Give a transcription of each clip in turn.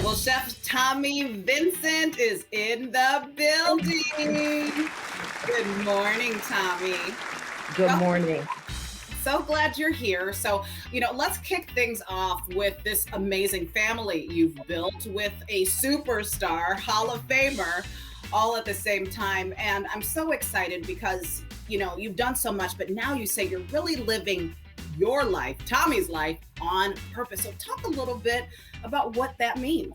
Well, Chef Tommi Vincent is in the building. Good morning, Tommi. Good morning. So glad you're here. So, let's kick things off with this amazing family you've built with a superstar, Hall of Famer, all at the same time. And I'm so excited because, you've done so much, but now you say you're really living your life, Tommi's life, on purpose. So talk a little bit about what that means.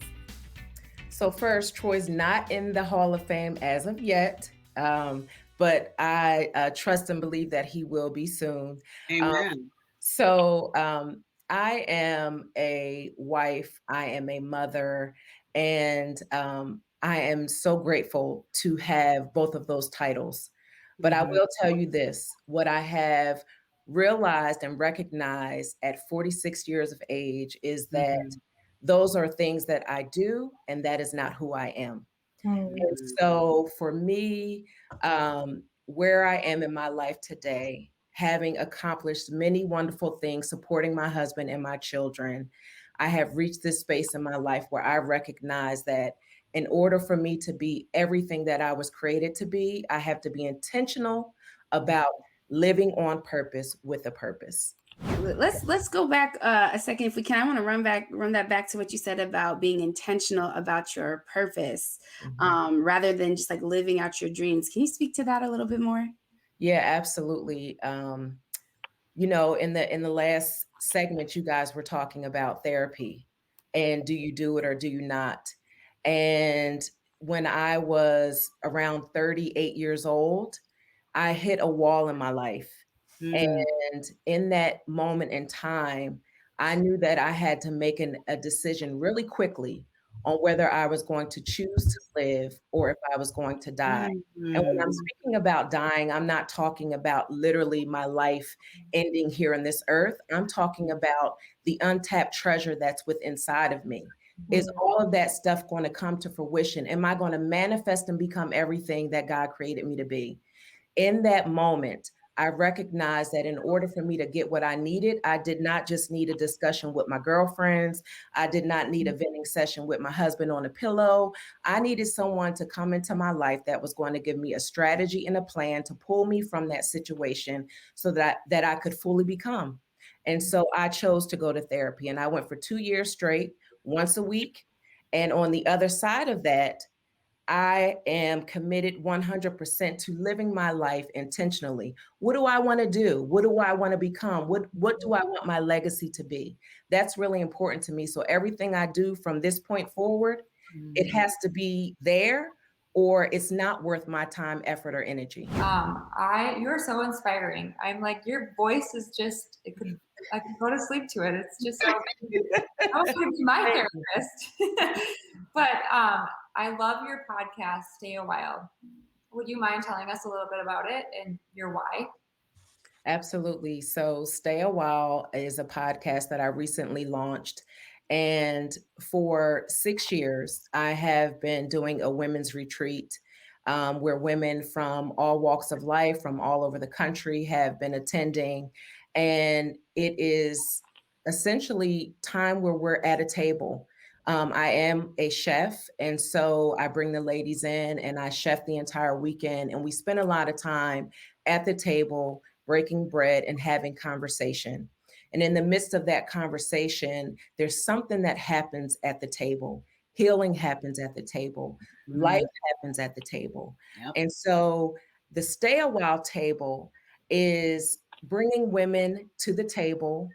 So first, Troy's not in the Hall of Fame as of yet, but I trust and believe that he will be soon. Amen. I am a wife, I am a mother, and I am so grateful to have both of those titles. But I will tell you this, what I have realized and recognized at 46 years of age is that those are things that I do, and that is not who I am. And so for me, where I am in my life today, having accomplished many wonderful things, supporting my husband and my children, I have reached this space in my life where I recognize that in order for me to be everything that I was created to be, I have to be intentional about living on purpose with a purpose. Let's go back a second if we can. I want to run that back to what you said about being intentional about your purpose, rather than just like living out your dreams. Can you speak to that a little bit more? Yeah, absolutely. In the last segment, you guys were talking about therapy and do you do it or do you not? And when I was around 38 years old, I hit a wall in my life. And in that moment in time, I knew that I had to make a decision really quickly on whether I was going to choose to live or if I was going to die. And when I'm speaking about dying, I'm not talking about literally my life ending here on this earth. I'm talking about the untapped treasure that's within inside of me. Is all of that stuff going to come to fruition? Am I going to manifest and become everything that God created me to be? In that moment, I recognized that in order for me to get what I needed, I did not just need a discussion with my girlfriends. I did not need a venting session with my husband on a pillow. I needed someone to come into my life that was going to give me a strategy and a plan to pull me from that situation so that I could fully become. And so I chose to go to therapy, and I went for 2 years straight, once a week. And on the other side of that, I am committed 100% to living my life intentionally. What do I want to do? What do I want to become? What do I want my legacy to be? That's really important to me. So everything I do from this point forward, it has to be there or it's not worth my time, effort, or energy. You're so inspiring. I'm like, your voice is just, I could go to sleep to it. It's just so, I was going to be my therapist. But I love your podcast, Stay a While. Would you mind telling us a little bit about it and your why? Absolutely. So Stay a While is a podcast that I recently launched. And for 6 years, I have been doing a women's retreat where women from all walks of life, from all over the country, have been attending. And it is essentially time where we're at a table. I am a chef, and so I bring the ladies in and I chef the entire weekend. And we spend a lot of time at the table, breaking bread and having conversation. And in the midst of that conversation, there's something that happens at the table. Healing happens at the table. Life happens at the table. Yep. And so the Stay a While table is bringing women to the table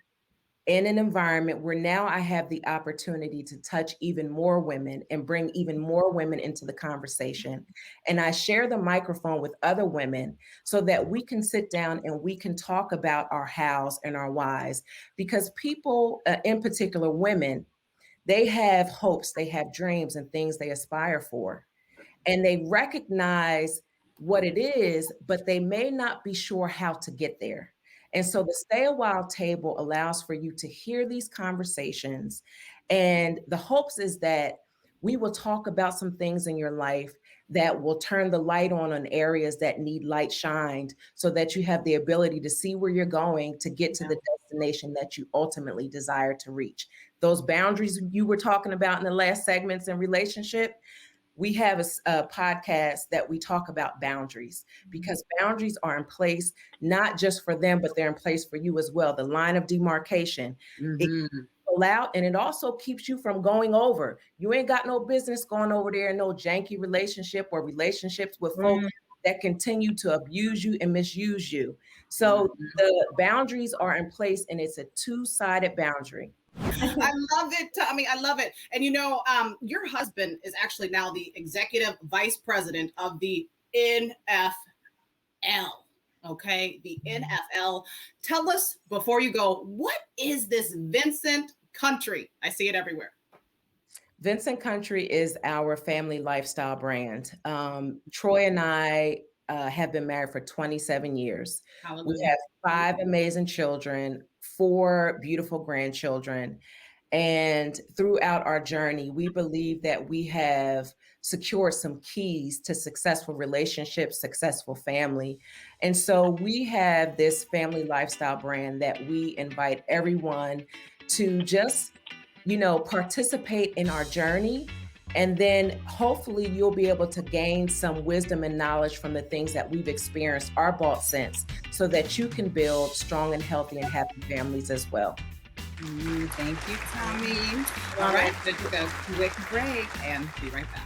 in an environment where now I have the opportunity to touch even more women and bring even more women into the conversation. And I share the microphone with other women so that we can sit down and we can talk about our hows and our whys. Because people, in particular women, they have hopes, they have dreams and things they aspire for. And they recognize what it is, but they may not be sure how to get there. And so the Stay a While table allows for you to hear these conversations. And the hopes is that we will talk about some things in your life that will turn the light on areas that need light shined so that you have the ability to see where you're going to get to the destination that you ultimately desire to reach. those boundaries you were talking about in the last segments in relationship, we have a podcast that we talk about boundaries, because boundaries are in place, not just for them, but they're in place for you as well. The line of demarcation. Mhm. Out, and it also keeps you from going over. You ain't got no business going over there in no janky relationship or relationships with folks that continue to abuse you and misuse you. So the boundaries are in place, and it's a two-sided boundary. I love it, Tommi. I love it. And your husband is actually now the executive vice president of the NFL. Okay, the NFL. Tell us before you go, what is this Vincent Country? I see it everywhere. Vincent Country is our family lifestyle brand. Troy and I have been married for 27 years. Hallelujah. We have 5 amazing children, 4 beautiful grandchildren. And throughout our journey, we believe that we have secured some keys to successful relationships, successful family. And so we have this family lifestyle brand that we invite everyone to just, participate in our journey. And then hopefully you'll be able to gain some wisdom and knowledge from the things that we've experienced, our bought sense, so that you can build strong and healthy and happy families as well. Thank you, Tommi. All right, let's take a quick break and be right back.